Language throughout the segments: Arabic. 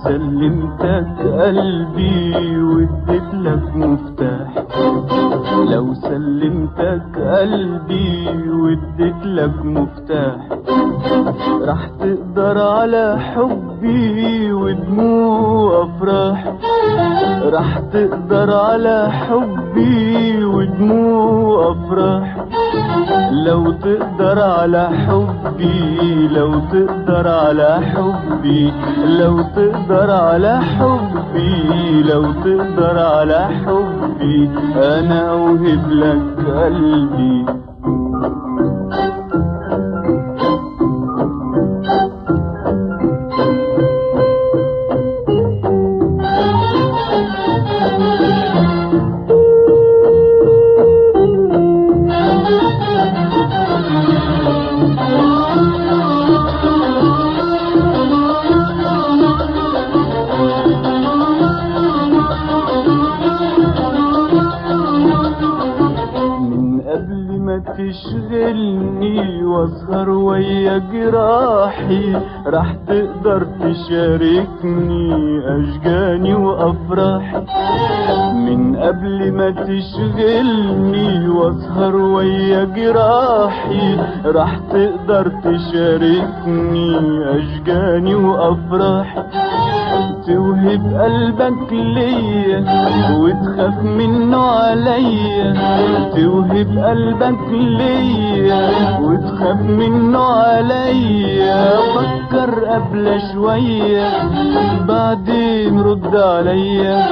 سلمتك قلبي واديتلك مفتاح، لو سلمتك قلبي واديتلك مفتاح، راح تقدر على حبي ودموع افراح، راح تقدر على حبي ودموع افراح، لو تقدر على حبي، لو تقدر على حبي، لو تقدر على حبي، لو تقدر على حبي، انا اوهب لك قلبي. تشغلني واسهر ويا جراحي، راح تقدر تشاركني اشجاني وافراحي، من قبل ما تشغلني واسهر ويا جراحي، راح تقدر تشاركني اشجاني وافراحي، توهب قلبك ليا وتخاف منه عليا، توهب قلبك ليا وتخاف منه عليا، فكر قبل شوية بعدين رد عليا،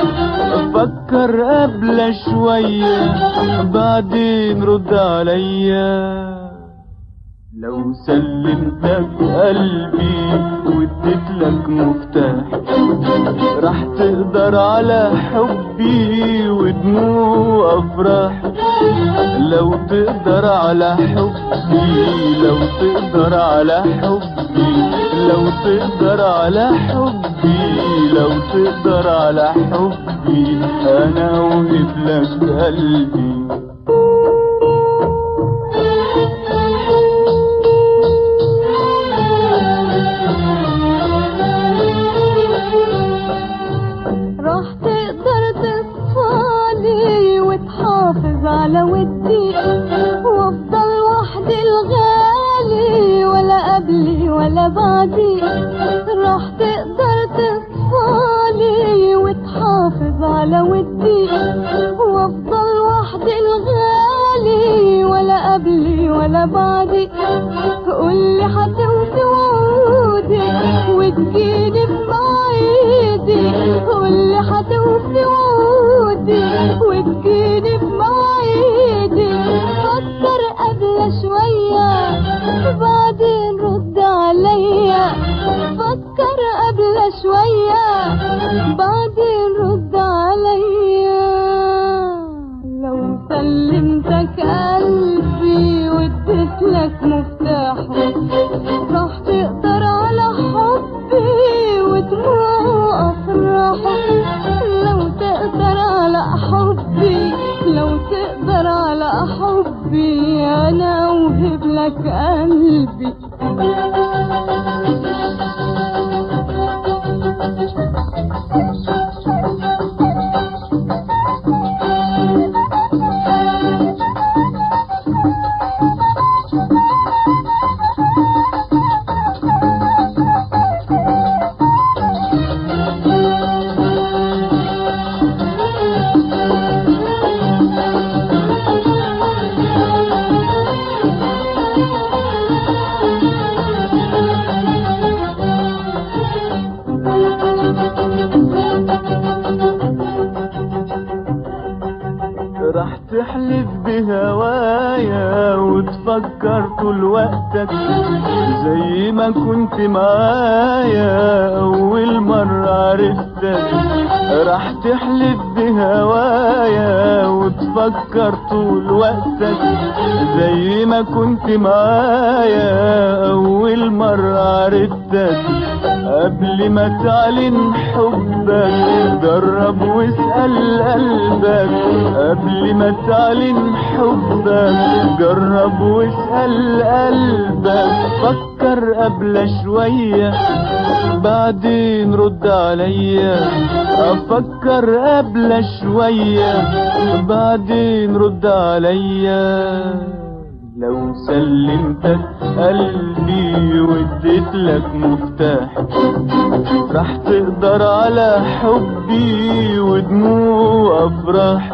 فكر قبل شوية بعدين رد عليا. لو سلمتك قلبي واديتلك مفتاح، راح تقدر على حبي ودموع افراح، لو تقدر على حبي، لو تقدر على حبي، لو تقدر على حبي، لو تقدر على حبي، انا اوهب لك قلبي. على ودي وافضل وحدي الغالي، ولا قبلي ولا بعدي، راح تقدر تصفالي وتحافظ على ودي، وافضل وحدي الغالي، ولا قبلي ولا بعدي، قولي هتوفي وعودي وتجيني بمواعيدي، قولي هتوفي وعودي وتجيني بمواعيدي، فكر قبل شوية بعدين رد عليا، فكر قبل شوية بعدين رد عليا. لو سلمتك قلبي واديتلك مفتاحه، راح تقدر على حبي ودموع افراحه، لو تقدر على حبي، لو تقدر على حبي، انا اوهب لك قلبي. وتفكر طول وقتك زي ما كنت معايا أول مرة عرفتك. راح تحلف بهوايا وتفكر طول وقتك زي ما كنت معايا أول مرة عرفتك. قبل ما تعلن حبك جرب واسأل قلبك. قبل ما تعلن حبك جرب واسأل قلبك. فكر قبل شوية بعدين رد عليا. افكر قبل شوية بعدين رد عليا. لو سلمتك قلبي واديت لك مفتاح راح تقدر على حبي ودموع افراح.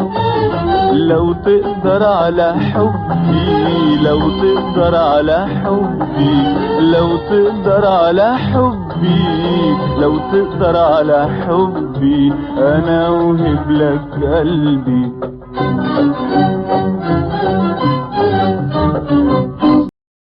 لو تقدر على حبي لو تقدر على حبي لو تقدر على حبي لو تقدر على حبي انا اوهب لك قلبي.